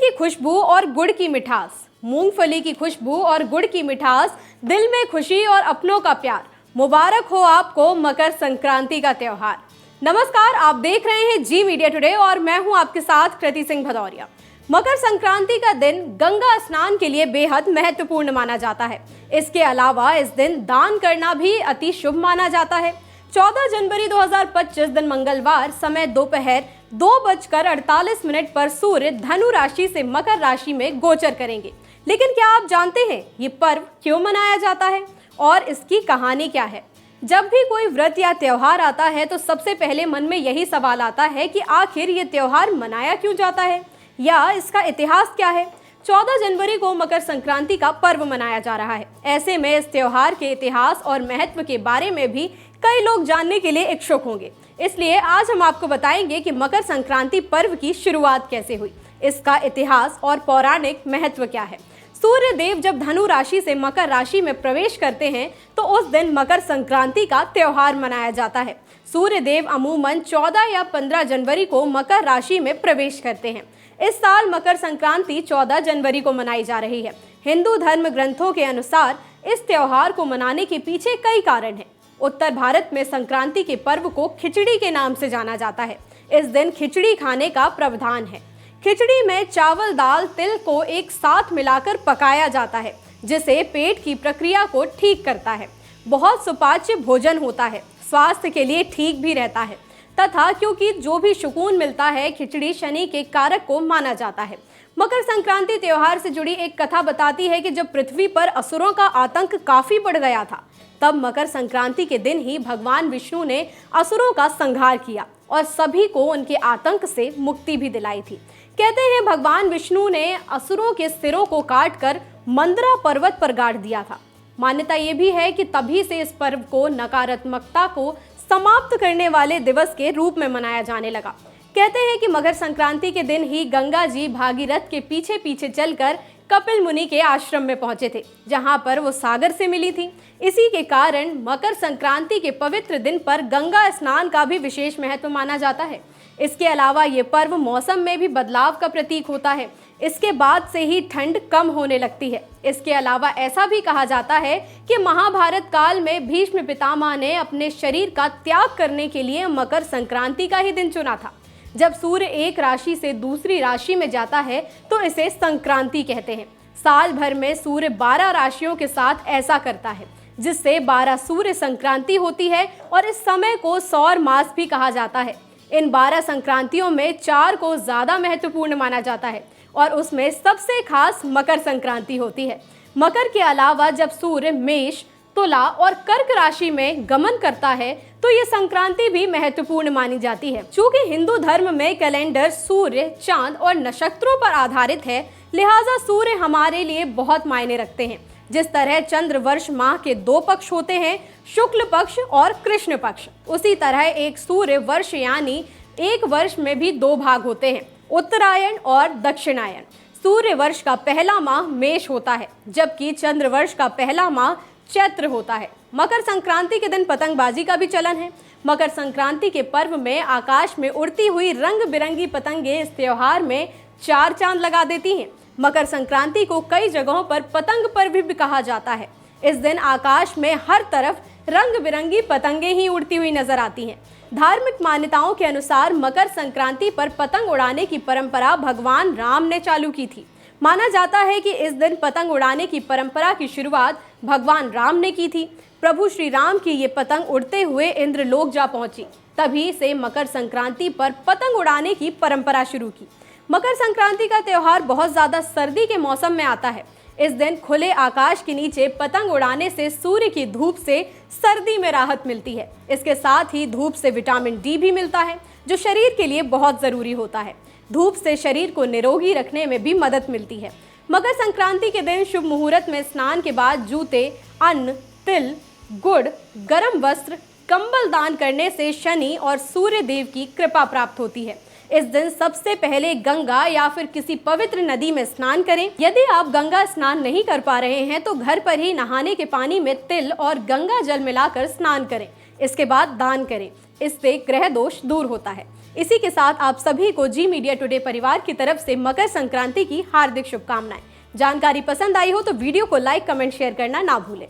की खुशबू और गुड़ की मिठास, मूंगफली की खुशबू और गुड़ की मिठास, दिल में खुशी और अपनों का प्यार। मुबारक हो आपको मकर संक्रांति का त्योहार। नमस्कार, आप देख रहे हैं जी मीडिया टुडे और मैं हूं आपके साथ कृति सिंह भदौरिया। मकर संक्रांति का दिन गंगा स्नान के लिए बेहद महत्वपूर्ण माना जाता है। इसके अलावा इस दिन दान करना भी अति शुभ माना जाता है। 14 जनवरी 2025 दिन मंगलवार समय दोपहर 2:48 पर सूर्य धनु राशि से मकर राशि में गोचर करेंगे। लेकिन क्या आप जानते हैं ये पर्व क्यों मनाया जाता है और इसकी कहानी क्या है? जब भी कोई व्रत या त्योहार आता है तो सबसे पहले मन में यही सवाल आता है कि आखिर ये त्योहार मनाया क्यों जाता है या इसका इतिहास क्या है। 14 जनवरी को मकर संक्रांति का पर्व मनाया जा रहा है। ऐसे में इस त्योहार के इतिहास और महत्व के बारे में भी कई लोग जानने के लिए इच्छुक होंगे। इसलिए आज हम आपको बताएंगे कि मकर संक्रांति पर्व की शुरुआत कैसे हुई, इसका इतिहास और पौराणिक महत्व क्या है। सूर्य देव जब धनु राशि से मकर राशि में प्रवेश करते हैं तो उस दिन मकर संक्रांति का त्योहार मनाया जाता है। सूर्य देव अमूमन 14 या 15 जनवरी को मकर राशि में प्रवेश करते हैं। इस साल मकर संक्रांति 14 जनवरी को मनाई जा रही है। हिंदू धर्म ग्रंथों के अनुसार इस त्योहार को मनाने के पीछे कई कारण हैं। उत्तर भारत में संक्रांति के पर्व को खिचड़ी के नाम से जाना जाता है। इस दिन खिचड़ी खाने का प्रावधान है। खिचड़ी में चावल, दाल, तिल को एक साथ मिलाकर पकाया जाता है, जिसे पेट की प्रक्रिया को ठीक करता है। बहुत सुपाच्य भोजन होता है, स्वास्थ्य के लिए ठीक भी रहता है तथा क्योंकि जो भी सुकून मिलता है, खिचड़ी शनि के कारक को माना जाता है। मकर संक्रांति त्योहार से जुड़ी एक कथा बताती है कि जब पृथ्वी पर असुरों का आतंक काफी बढ़ गया था, तब मकर संक्रांति के दिन ही भगवान विष्णु ने असुरों का संहार किया और सभी को उनके आतंक से मुक्ति भी दिलाई थी। कहते हैं भगवान विष्णु ने असुरों के सिरों को काटकर मंदरा पर्वत पर गाड़ दिया था। मान्यता ये भी है कि तभी से इस पर्व को नकारात्मकता को समाप्त करने वाले दिवस के रूप में मनाया जाने लगा। कहते हैं कि मकर संक्रांति के दिन ही गंगा जी भागीरथ के पीछे पीछे चलकर कपिल मुनि के आश्रम में पहुंचे थे, जहां पर वो सागर से मिली थी। इसी के कारण मकर संक्रांति के पवित्र दिन पर गंगा स्नान का भी विशेष महत्व माना जाता है। इसके अलावा ये पर्व मौसम में भी बदलाव का प्रतीक होता है। इसके बाद से ही ठंड कम होने लगती है। इसके अलावा ऐसा भी कहा जाता है कि महाभारत काल में भीष्म पितामह ने अपने शरीर का त्याग करने के लिए मकर संक्रांति का ही दिन चुना था। जब सूर्य एक राशि से दूसरी राशि में जाता है तो इसे संक्रांति कहते हैं। साल भर में सूर्य 12 राशियों के साथ ऐसा करता है, जिससे 12 सूर्य संक्रांति होती है और इस समय को सौर मास भी कहा जाता है। इन 12 संक्रांतियों में 4 को ज़्यादा महत्वपूर्ण माना जाता है और उसमें सबसे खास मकर संक्रांति होती है। मकर के अलावा जब सूर्य मेष, तुला और कर्क राशि में गमन करता है तो ये संक्रांति भी महत्वपूर्ण मानी जाती है। चूंकि हिंदू धर्म में कैलेंडर सूर्य, चांद और नक्षत्रों पर आधारित है, लिहाजा सूर्य हमारे लिए बहुत मायने रखते हैं। जिस तरह चंद्र वर्ष माह के 2 पक्ष होते हैं, शुक्ल पक्ष और कृष्ण पक्ष, उसी तरह एक सूर्य वर्ष यानी एक वर्ष में भी 2 भाग होते हैं, उत्तरायण और दक्षिणायन। सूर्य वर्ष का पहला माह मेष होता है, जबकि चंद्र वर्ष का पहला माह चैत्र होता है। मकर संक्रांति के दिन पतंगबाजी का भी चलन है। मकर संक्रांति के पर्व में आकाश में उड़ती हुई रंग बिरंगी पतंगे इस त्योहार में 4 चांद लगा देती हैं। मकर संक्रांति को कई जगहों पर पतंग पर्व भी कहा जाता है। इस दिन आकाश में हर तरफ रंग बिरंगी पतंगे ही उड़ती हुई नजर आती हैं। धार्मिक मान्यताओं के अनुसार मकर संक्रांति पर पतंग उड़ाने की परंपरा भगवान राम ने चालू की थी। माना जाता है कि इस दिन पतंग उड़ाने की परंपरा की शुरुआत भगवान राम ने की थी। प्रभु श्री राम की ये पतंग उड़ते हुए इंद्रलोक जा पहुंची। तभी से मकर संक्रांति पर पतंग उड़ाने की परंपरा शुरू की। मकर संक्रांति का त्योहार बहुत ज्यादा सर्दी के मौसम में आता है। इस दिन खुले आकाश के नीचे पतंग उड़ाने से सूर्य की धूप से सर्दी में राहत मिलती है। इसके साथ ही धूप से विटामिन डी भी मिलता है, जो शरीर के लिए बहुत जरूरी होता है। धूप से शरीर को निरोगी रखने में भी मदद मिलती है। मकर संक्रांति के दिन शुभ मुहूर्त में स्नान के बाद जूते, अन्न, तिल, गुड़, गर्म वस्त्र, कंबल दान करने से शनि और सूर्य देव की कृपा प्राप्त होती है। इस दिन सबसे पहले गंगा या फिर किसी पवित्र नदी में स्नान करें। यदि आप गंगा स्नान नहीं कर पा रहे हैं तो घर पर ही नहाने के पानी में तिल और गंगा जल मिलाकर स्नान करें। इसके बाद दान करें, इससे ग्रह दोष दूर होता है। इसी के साथ आप सभी को जी मीडिया टुडे परिवार की तरफ से मकर संक्रांति की हार्दिक शुभकामनाएं। जानकारी पसंद आई हो तो वीडियो को लाइक, कमेंट, शेयर करना ना भूलें।